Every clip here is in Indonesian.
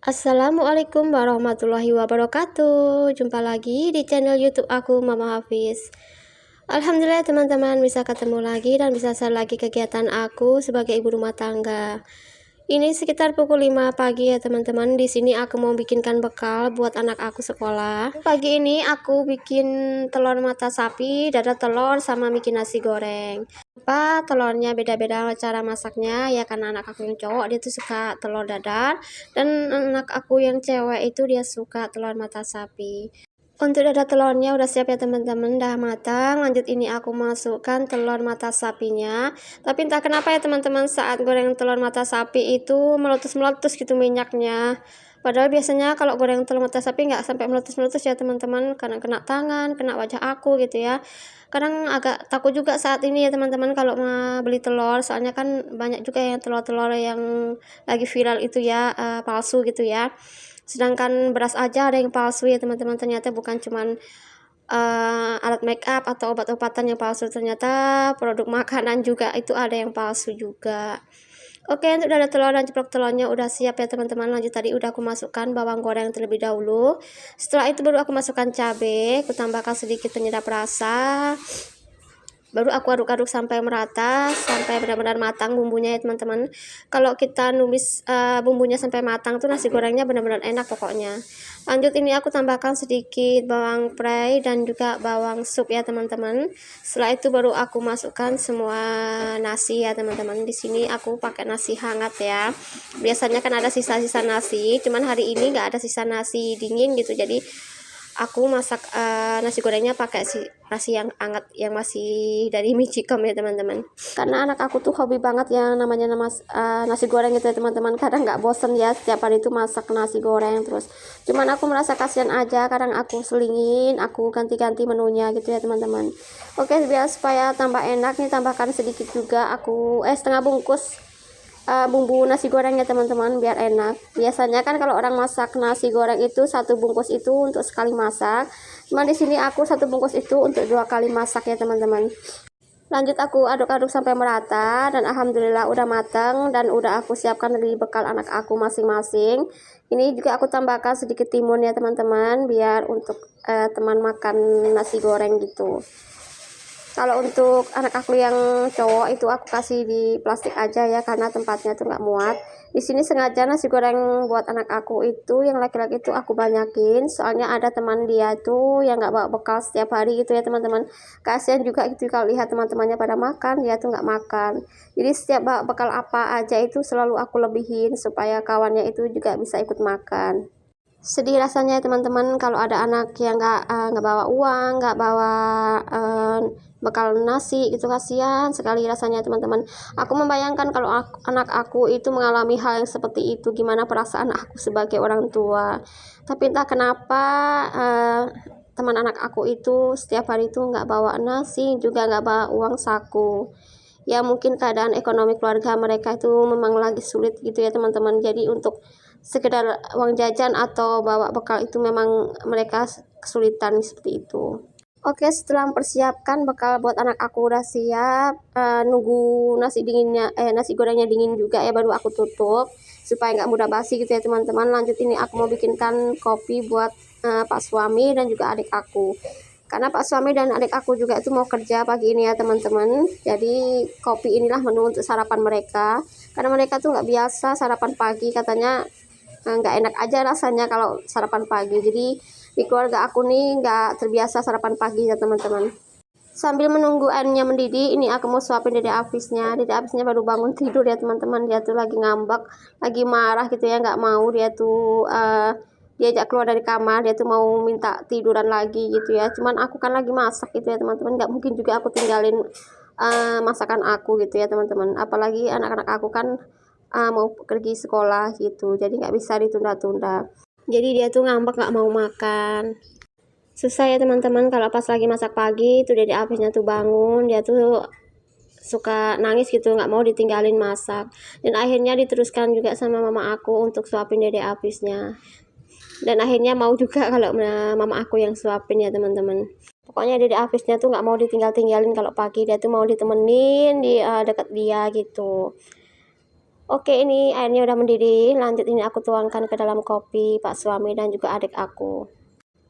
Assalamualaikum warahmatullahi wabarakatuh. Jumpa lagi di channel YouTube aku, Mama Hafiz. Alhamdulillah teman-teman bisa ketemu lagi dan bisa share lagi kegiatan aku sebagai ibu rumah tangga. Ini sekitar pukul 5 pagi ya teman-teman. Di sini aku mau bikinkan bekal buat anak aku sekolah. Pagi ini aku bikin telur mata sapi, dada telur, sama bikin nasi goreng. Telurnya beda-beda cara masaknya ya, karena anak aku yang cowok dia tuh suka telur dadar, dan anak aku yang cewek itu dia suka telur mata sapi. Untuk dada telurnya udah siap ya teman-teman, udah matang. Lanjut ini aku masukkan telur mata sapinya. Tapi entah kenapa ya teman-teman, saat goreng telur mata sapi itu meletus-meletus gitu minyaknya. Padahal biasanya kalau goreng telur mata sapi nggak sampai meletus-meletus ya teman-teman, karena kena tangan, kena wajah aku gitu ya. Kadang agak takut juga saat ini ya teman-teman kalau mau beli telur, soalnya kan banyak juga yang telur-telur yang lagi viral itu ya, palsu gitu ya. Sedangkan beras aja ada yang palsu ya teman-teman, ternyata bukan cuman alat make up atau obat-obatan yang palsu, ternyata produk makanan juga itu ada yang palsu juga. Oke, untuk dada telur dan ceplok telurnya udah siap ya teman-teman. Lanjut, tadi udah aku masukkan bawang goreng terlebih dahulu. Setelah itu baru aku masukkan cabai, aku tambahkan sedikit penyedap rasa. Baru aku aduk-aduk sampai merata, sampai benar-benar matang bumbunya ya teman-teman. Kalau kita numis bumbunya sampai matang tuh nasi gorengnya benar-benar enak pokoknya. Lanjut ini aku tambahkan sedikit bawang prei dan juga bawang sup ya teman-teman. Setelah itu baru aku masukkan semua nasi ya teman-teman. Di sini aku pakai nasi hangat ya. Biasanya kan ada sisa-sisa nasi, cuman hari ini nggak ada sisa nasi dingin gitu, jadi aku masak nasi gorengnya pakai nasi yang hangat yang masih dari Michikom ya teman-teman. Karena anak aku tuh hobi banget yang namanya nasi goreng gitu ya teman-teman. Kadang nggak bosen ya setiap hari itu masak nasi goreng terus. Cuman aku merasa kasihan aja, kadang aku selingin, aku ganti-ganti menunya gitu ya teman-teman. Oke, biar supaya tambah enak nih, tambahkan sedikit juga aku setengah bungkus bumbu nasi goreng ya teman-teman, biar enak. Biasanya kan kalau orang masak nasi goreng itu satu bungkus itu untuk sekali masak, cuman di sini aku satu bungkus itu untuk 2 kali masak ya teman-teman. Lanjut aku aduk-aduk sampai merata, dan alhamdulillah udah matang dan udah aku siapkan dari bekal anak aku masing-masing. Ini juga aku tambahkan sedikit timun ya teman-teman, biar untuk teman makan nasi goreng gitu. Kalau untuk anak aku yang cowok itu aku kasih di plastik aja ya, karena tempatnya tuh nggak muat. Di sini sengaja nasi goreng buat anak aku itu yang laki-laki itu aku banyakin, soalnya ada teman dia tuh yang nggak bawa bekal setiap hari gitu ya teman-teman. Kasihan juga gitu kalau lihat teman-temannya pada makan, dia tuh nggak makan. Jadi setiap bawa bekal apa aja itu selalu aku lebihin supaya kawannya itu juga bisa ikut makan. Sedih rasanya teman-teman kalau ada anak yang nggak bawa uang, nggak bawa bekal nasi gitu, kasihan sekali rasanya teman-teman. Aku membayangkan kalau anak aku itu mengalami hal yang seperti itu, gimana perasaan aku sebagai orang tua. Tapi entah kenapa teman anak aku itu setiap hari itu nggak bawa nasi, juga nggak bawa uang saku. Ya mungkin keadaan ekonomi keluarga mereka itu memang lagi sulit gitu ya teman-teman. Jadi untuk sekedar uang jajan atau bawa bekal itu memang mereka kesulitan seperti itu. Oke, setelah mempersiapkan bekal buat anak aku udah siap, nunggu nasi gorengnya dingin juga ya, baru aku tutup supaya nggak mudah basi gitu ya teman-teman. Lanjut ini aku mau bikinkan kopi buat Pak suami dan juga adik aku. Karena Pak suami dan adik aku juga itu mau kerja pagi ini ya teman-teman. Jadi kopi inilah menu untuk sarapan mereka. Karena mereka tuh nggak biasa sarapan pagi, katanya nggak enak aja rasanya kalau sarapan pagi. Jadi di keluarga aku nih nggak terbiasa sarapan pagi ya teman-teman. Sambil menunggu airnya mendidih, ini aku mau suapin Dede Afisnya. Dede Afisnya baru bangun tidur ya teman-teman. Dia tuh lagi ngambek, lagi marah gitu ya, nggak mau dia tuh diajak keluar dari kamar, dia tuh mau minta tiduran lagi gitu ya. Cuman aku kan lagi masak gitu ya teman-teman, nggak mungkin juga aku tinggalin masakan aku gitu ya teman-teman. Apalagi anak-anak aku kan mau pergi sekolah gitu, jadi nggak bisa ditunda-tunda. Jadi dia tuh ngambek nggak mau makan. Susah ya teman-teman kalau pas lagi masak pagi itu Dede Afisnya tuh bangun, dia tuh suka nangis gitu, nggak mau ditinggalin masak. Dan akhirnya diteruskan juga sama mama aku untuk suapin Dede Afisnya. Dan akhirnya mau juga kalau mama aku yang suapin ya teman-teman. Pokoknya Dede Afisnya tuh nggak mau ditinggal-tinggalin kalau pagi, dia tuh mau ditemenin di dekat dia gitu. Oke, ini airnya udah mendidih. Lanjut ini aku tuangkan ke dalam kopi Pak suami dan juga adik aku.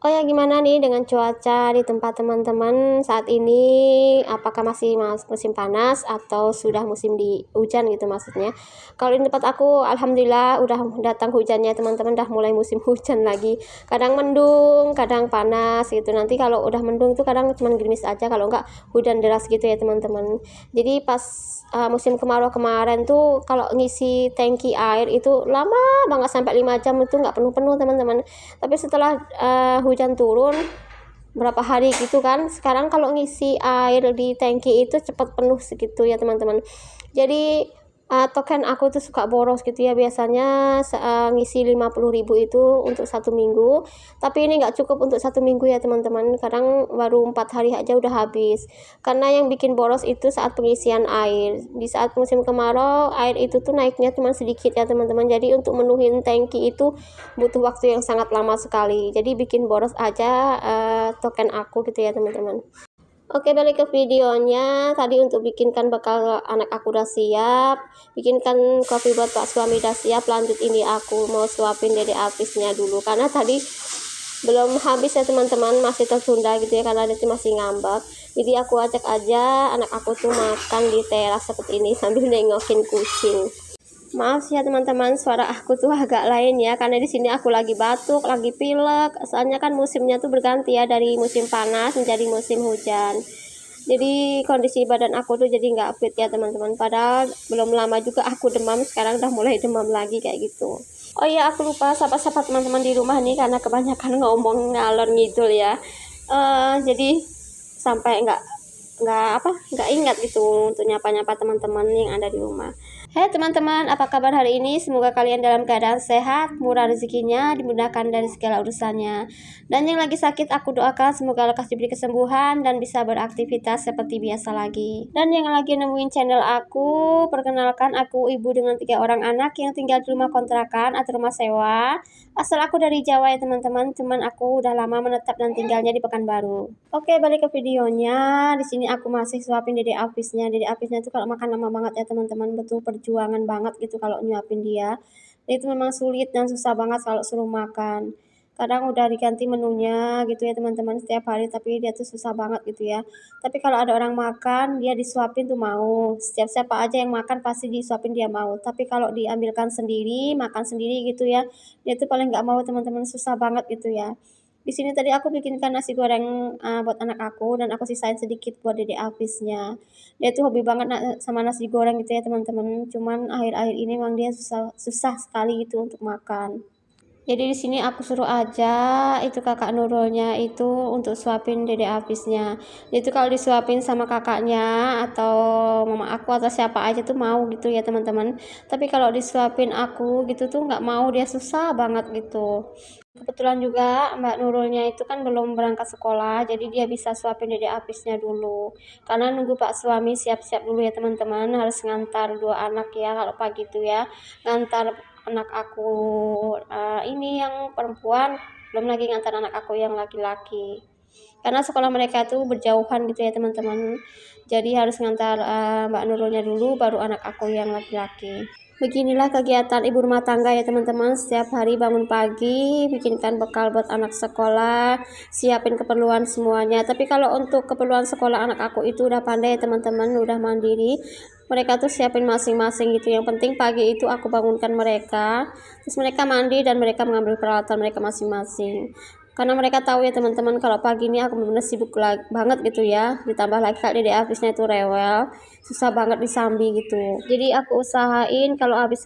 Oh ya, gimana nih dengan cuaca di tempat teman-teman saat ini? Apakah masih musim panas atau sudah musim di hujan gitu maksudnya? Kalau di tempat aku, alhamdulillah udah datang hujannya teman-teman, udah mulai musim hujan lagi. Kadang mendung, kadang panas gitu. Nanti kalau udah mendung tuh kadang cuma gerimis aja, kalau enggak hujan deras gitu ya teman-teman. Jadi pas musim kemarau kemarin tuh kalau ngisi tangki air itu lama banget sampai 5 jam itu nggak penuh-penuh teman-teman. Tapi setelah hujan turun berapa hari gitu kan, sekarang kalau ngisi air di tangki itu cepat penuh segitu ya teman-teman. Jadi token aku tuh suka boros gitu ya, biasanya ngisi 50.000 itu untuk 1 minggu, tapi ini nggak cukup untuk 1 minggu ya teman-teman, kadang baru 4 hari aja udah habis. Karena yang bikin boros itu saat pengisian air, di saat musim kemarau air itu tuh naiknya cuma sedikit ya teman-teman, jadi untuk menuhin tangki itu butuh waktu yang sangat lama sekali, jadi bikin boros aja token aku gitu ya teman-teman. Oke, balik ke videonya. Tadi untuk bikinkan bekal anak aku udah siap, bikinkan kopi buat Pak suami udah siap. Lanjut ini aku mau suapin dede apisnya dulu, karena tadi belum habis ya teman-teman, masih tertunda gitu ya karena dia masih ngambek. Jadi aku ajak aja anak aku tuh makan di teras seperti ini sambil nengokin kucing. Maaf ya teman-teman, suara aku tuh agak lain ya, karena di sini aku lagi batuk, lagi pilek. Soalnya kan musimnya tuh berganti ya, dari musim panas menjadi musim hujan. Jadi kondisi badan aku tuh jadi nggak fit ya teman-teman. Padahal belum lama juga aku demam, sekarang udah mulai demam lagi kayak gitu. Oh iya, aku lupa sapa-sapa teman-teman di rumah nih karena kebanyakan ngomong ngalor ngidul ya. Jadi sampai nggak ingat gitu untuk nyapa-nyapa teman-teman yang ada di rumah. Hai teman-teman, apa kabar hari ini? Semoga kalian dalam keadaan sehat, murah rezekinya, dimudahkan dari segala urusannya. Dan yang lagi sakit, aku doakan semoga lekas diberi kesembuhan dan bisa beraktivitas seperti biasa lagi. Dan yang lagi nemuin channel aku, perkenalkan aku ibu dengan 3 orang anak yang tinggal di rumah kontrakan atau rumah sewa. Asal aku dari Jawa ya teman-teman, cuman aku udah lama menetap dan tinggalnya di Pekanbaru. Oke, balik ke videonya. Di sini aku masih suapin dede apisnya. Dede apisnya tuh kalau makan lama banget ya teman-teman, betul perjuangan banget gitu kalau nyuapin dia. Dan itu memang sulit dan susah banget kalau suruh makan. Kadang udah diganti menunya gitu ya teman-teman setiap hari, tapi dia tuh susah banget gitu ya. Tapi kalau ada orang makan, dia disuapin tuh mau. Setiap siapa aja yang makan pasti disuapin dia mau. Tapi kalau diambilkan sendiri, makan sendiri gitu ya, dia tuh paling nggak mau teman-teman, susah banget gitu ya. Di sini tadi aku bikinkan nasi goreng buat anak aku dan aku sisain sedikit buat dede apisnya. Dia tuh hobi banget sama nasi goreng gitu ya teman-teman. Cuman akhir-akhir ini memang dia susah susah sekali gitu untuk makan. Jadi di sini aku suruh aja itu kakak Nurulnya itu untuk suapin dede apisnya. Itu kalau disuapin sama kakaknya atau mama aku atau siapa aja tuh mau gitu ya teman-teman. Tapi kalau disuapin aku gitu tuh nggak mau, dia susah banget gitu. Kebetulan juga Mbak Nurulnya itu kan belum berangkat sekolah, jadi dia bisa suapin dede apisnya dulu. Karena nunggu Pak suami siap-siap dulu ya teman-teman, harus ngantar 2 anak ya kalau pagi itu ya. Ngantar anak aku ini yang perempuan, belum lagi ngantar anak aku yang laki-laki. Karena sekolah mereka tuh berjauhan gitu ya teman-teman. Jadi harus ngantar Mbak Nurulnya dulu, baru anak aku yang laki-laki. Beginilah kegiatan ibu rumah tangga ya teman-teman, setiap hari bangun pagi, bikinkan bekal buat anak sekolah, siapin keperluan semuanya. Tapi kalau untuk keperluan sekolah anak aku itu udah pandai ya teman-teman, udah mandiri. Mereka tuh siapin masing-masing gitu. Yang penting pagi itu aku bangunkan mereka, terus mereka mandi dan mereka mengambil peralatan mereka masing-masing. Karena mereka tahu ya teman-teman kalau pagi ini aku benar-benar sibuk banget gitu ya, ditambah lagi kak dede habisnya itu rewel, susah banget disambi gitu. Jadi aku usahain kalau habis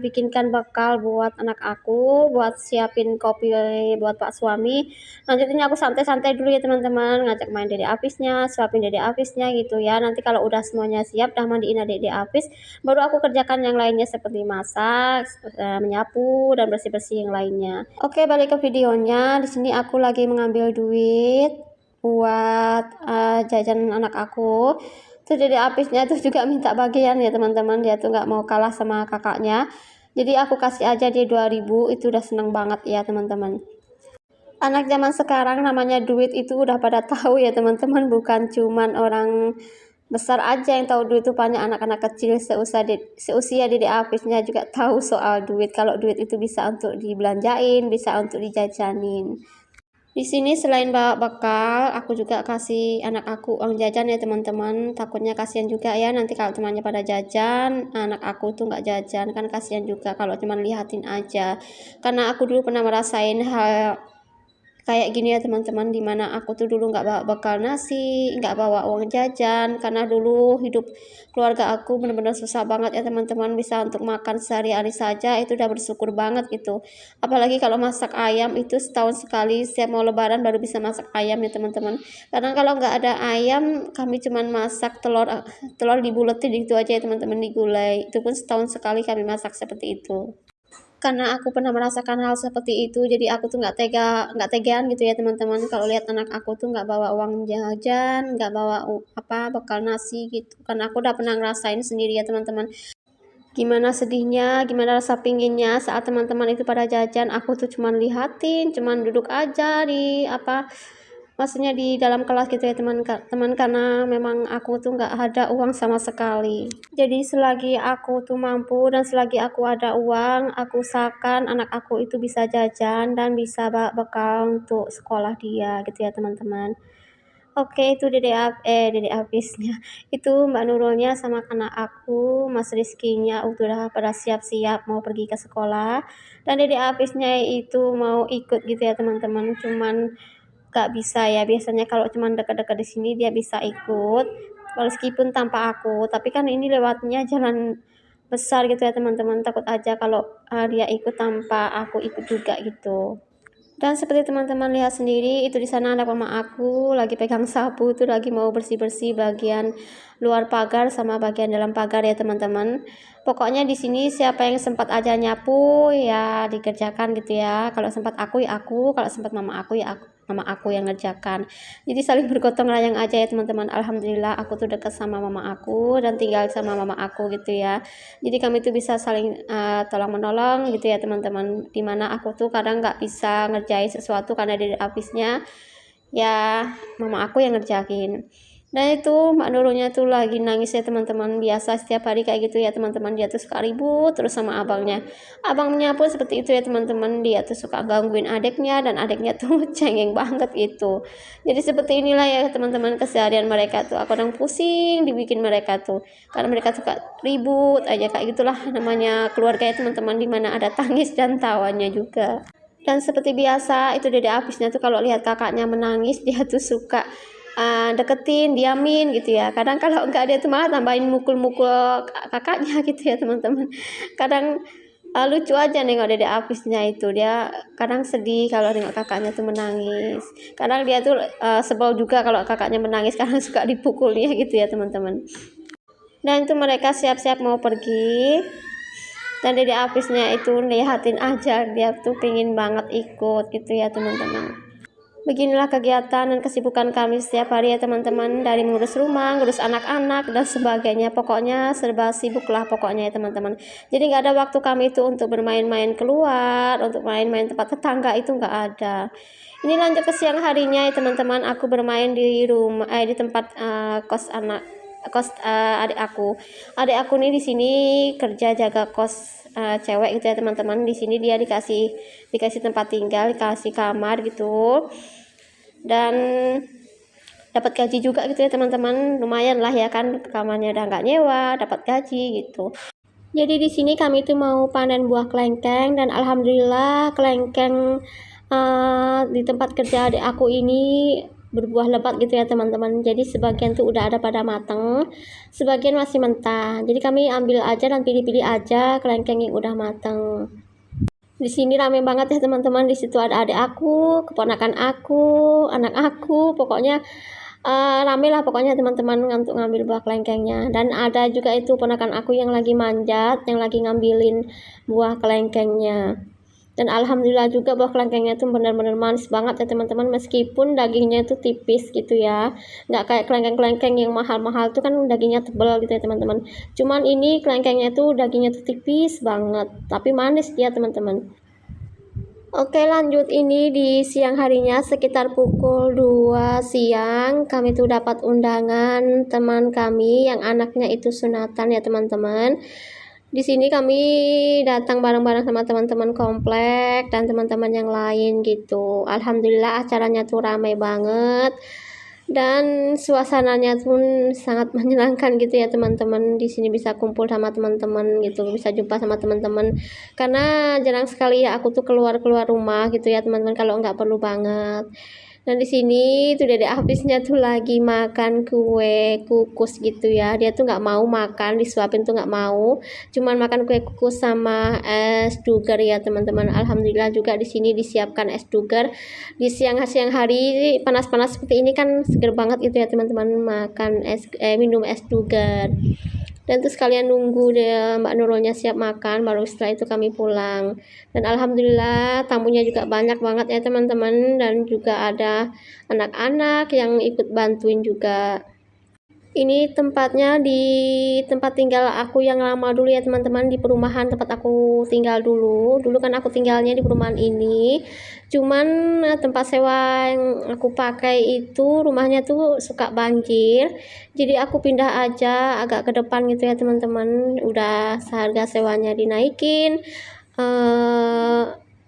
bikinkan bekal buat anak aku, buat siapin kopi buat pak suami, lanjutin aku santai-santai dulu ya teman-teman, ngajak main dede habisnya, suapin dede habisnya gitu ya. Nanti kalau udah semuanya siap, dah mandiin dede habis, baru aku kerjakan yang lainnya seperti masak, menyapu dan bersih-bersih yang lainnya. Oke, balik ke videonya. Di sini aku lagi mengambil duit buat jajan anak aku. Terus dede apisnya tuh juga minta bagian ya teman-teman, dia tuh nggak mau kalah sama kakaknya. Jadi aku kasih aja dia 2.000, itu udah seneng banget ya teman-teman. Anak zaman sekarang namanya duit itu udah pada tahu ya teman-teman, bukan cuman orang besar aja yang tahu duit itu banyak, anak-anak kecil seusia Dede Afifnya juga tahu soal duit. Kalau duit itu bisa untuk dibelanjain, bisa untuk dijajanin. Di sini selain bawa bekal, aku juga kasih anak aku uang jajan ya teman-teman. Takutnya kasihan juga ya nanti kalau temannya pada jajan, anak aku tuh nggak jajan, kan kasihan juga kalau cuma lihatin aja. Karena aku dulu pernah merasain hal kayak gini ya teman-teman, dimana aku tuh dulu nggak bawa bekal nasi, nggak bawa uang jajan, karena dulu hidup keluarga aku benar-benar susah banget ya teman-teman. Bisa untuk makan sehari-hari saja itu udah bersyukur banget gitu, apalagi kalau masak ayam itu setahun sekali, setiap mau lebaran baru bisa masak ayam ya teman-teman. Karena kalau nggak ada ayam kami cuman masak telur dibuletin gitu aja ya teman-teman, digulai, itu pun setahun sekali kami masak seperti itu. Karena aku pernah merasakan hal seperti itu, jadi aku tuh nggak tegaan gitu ya teman-teman, kalau lihat anak aku tuh nggak bawa uang jajan, nggak bawa bekal nasi gitu. Karena aku udah pernah ngerasain sendiri ya teman-teman, gimana sedihnya, gimana rasa pinginnya saat teman-teman itu pada jajan, aku tuh cuman lihatin, cuman duduk aja di maksudnya di dalam kelas gitu ya teman-teman, karena memang aku tuh nggak ada uang sama sekali. Jadi selagi aku tuh mampu dan selagi aku ada uang, aku usahakan anak aku itu bisa jajan dan bisa bekal untuk sekolah dia gitu ya teman-teman. Oke, itu Dede Afisnya. Itu Mbak Nurulnya sama anak aku, Mas Rizkynya udah pada siap-siap mau pergi ke sekolah. Dan Dede Afisnya itu mau ikut gitu ya teman-teman. Cuman gak bisa ya, biasanya kalau cuman dekat-dekat di sini dia bisa ikut meskipun tanpa aku, tapi kan ini lewatnya jalan besar gitu ya teman-teman, takut aja kalau dia ikut tanpa aku ikut juga gitu. Dan seperti teman-teman lihat sendiri, itu di sana ada mama aku lagi pegang sapu, itu lagi mau bersih-bersih bagian luar pagar sama bagian dalam pagar ya teman-teman. Pokoknya di sini siapa yang sempat aja nyapu ya dikerjakan gitu ya. Kalau sempat aku ya aku, kalau sempat mama aku ya mama aku yang ngerjakan. Jadi saling bergotong royong aja ya teman-teman. Alhamdulillah aku tuh dekat sama mama aku dan tinggal sama mama aku gitu ya. Jadi kami tuh bisa saling tolong menolong gitu ya teman-teman. Dimana aku tuh kadang nggak bisa ngerjain sesuatu karena dari habisnya ya mama aku yang ngerjain. Dan itu Mbak Nurulnya tuh lagi nangis ya teman-teman. Biasa setiap hari kayak gitu ya teman-teman, dia tuh suka ribut terus sama abangnya pun seperti itu ya teman-teman, dia tuh suka gangguin adiknya dan adiknya tuh cengeng banget gitu. Jadi seperti inilah ya teman-teman keseharian mereka tuh, aku kadang pusing dibikin mereka tuh karena mereka suka ribut aja kayak gitulah namanya keluarga ya teman-teman, dimana ada tangis dan tawanya juga. Dan seperti biasa itu Dede Afisnya tuh kalau lihat kakaknya menangis dia tuh suka deketin, diamin gitu ya. Kadang kalau enggak dia tuh malah tambahin mukul-mukul kakaknya gitu ya teman-teman. Kadang lucu aja nengok Dede Afisnya itu, dia kadang sedih kalau nengok kakaknya tuh menangis. Kadang dia tuh sebel juga kalau kakaknya menangis, kadang suka dipukulnya gitu ya teman-teman. Dan itu mereka siap-siap mau pergi. Dan Dede Afisnya itu lihatin aja, dia tuh pengen banget ikut gitu ya teman-teman. Beginilah kegiatan dan kesibukan kami setiap hari ya teman-teman, dari mengurus rumah, ngurus anak-anak dan sebagainya. Pokoknya serba sibuk lah pokoknya ya teman-teman. Jadi nggak ada waktu kami itu untuk bermain-main keluar, untuk main-main tempat tetangga, itu nggak ada. Ini lanjut ke siang harinya ya teman-teman, aku bermain di rumah di tempat kos adik aku. Adik aku nih di sini kerja jaga kos cewek gitu ya teman-teman. Di sini dia dikasih tempat tinggal, dikasih kamar gitu. Dan dapat gaji juga gitu ya teman-teman, lumayan lah ya kan, kamarnya udah nggak nyewa, dapat gaji gitu. Jadi di sini kami tuh mau panen buah kelengkeng, dan alhamdulillah kelengkeng di tempat kerja adik aku ini berbuah lebat gitu ya teman-teman. Jadi sebagian tuh udah ada pada mateng, sebagian masih mentah. Jadi kami ambil aja dan pilih-pilih aja kelengkeng yang udah mateng. Di sini rame banget ya teman-teman. Di situ ada adik aku, keponakan aku, anak aku, pokoknya rame lah pokoknya teman-teman untuk ngambil buah kelengkengnya. Dan ada juga itu ponakan aku yang lagi manjat, yang lagi ngambilin buah kelengkengnya. Dan alhamdulillah juga buah kelengkengnya itu benar-benar manis banget ya teman-teman, meskipun dagingnya itu tipis gitu ya, nggak kayak kelengkeng-kelengkeng yang mahal-mahal tuh kan dagingnya tebal gitu ya teman-teman. Cuman ini kelengkengnya tuh dagingnya tuh tipis banget tapi manis dia teman-teman. Oke, lanjut, ini di siang harinya sekitar pukul 2 siang kami tuh dapat undangan teman kami yang anaknya itu sunatan ya teman-teman. Di sini kami datang bareng-bareng sama teman-teman komplek dan teman-teman yang lain gitu. Alhamdulillah acaranya tuh ramai banget dan suasananya pun sangat menyenangkan gitu ya teman-teman. Di sini bisa kumpul sama teman-teman gitu, bisa jumpa sama teman-teman. Karena jarang sekali ya aku tuh keluar-keluar rumah gitu ya teman-teman kalau nggak perlu banget. Dan di sini tuh Dedek Hafiiznya tuh lagi makan kue kukus gitu ya. Dia tuh nggak mau makan, disuapin tuh nggak mau. Cuman makan kue kukus sama es duger ya teman-teman. Alhamdulillah juga di sini disiapkan es duger. Di siang hari panas-panas seperti ini kan seger banget gitu ya teman-teman, makan minum es duger. Dan terus kalian nunggu deh Mbak Nurulnya siap makan, baru setelah itu kami pulang. Dan alhamdulillah tamunya juga banyak banget ya teman-teman, dan juga ada anak-anak yang ikut bantuin juga. Ini tempatnya di tempat tinggal aku yang lama dulu ya teman-teman, di perumahan tempat aku tinggal dulu. Dulu kan aku tinggalnya di perumahan ini. Cuman tempat sewa yang aku pakai itu rumahnya tuh suka banjir. Jadi aku pindah aja agak ke depan gitu ya teman-teman. Udah harga sewanya dinaikin. Eh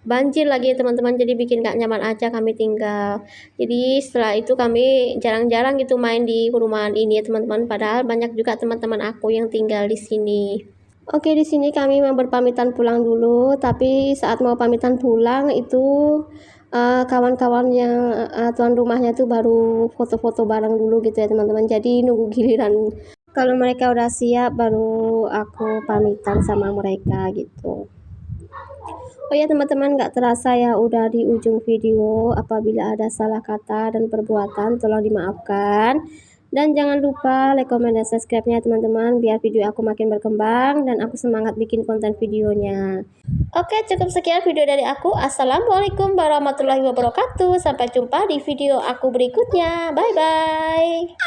banjir lagi teman-teman, jadi bikin gak nyaman aja kami tinggal. Jadi setelah itu kami jarang-jarang gitu main di perumahan ini ya teman-teman, padahal banyak juga teman-teman aku yang tinggal di sini. Oke, di sini kami mau berpamitan pulang dulu, tapi saat mau pamitan pulang itu kawan-kawan yang tuan rumahnya tuh baru foto-foto bareng dulu gitu ya teman-teman. Jadi nunggu giliran kalau mereka udah siap baru aku pamitan sama mereka gitu. Oh ya teman-teman, nggak terasa ya udah di ujung video. Apabila ada salah kata dan perbuatan tolong dimaafkan. Dan jangan lupa like, comment, dan subscribe-nya teman-teman, biar video aku makin berkembang dan aku semangat bikin konten videonya. Oke, cukup sekian video dari aku. Assalamualaikum warahmatullahi wabarakatuh. Sampai jumpa di video aku berikutnya. Bye-bye.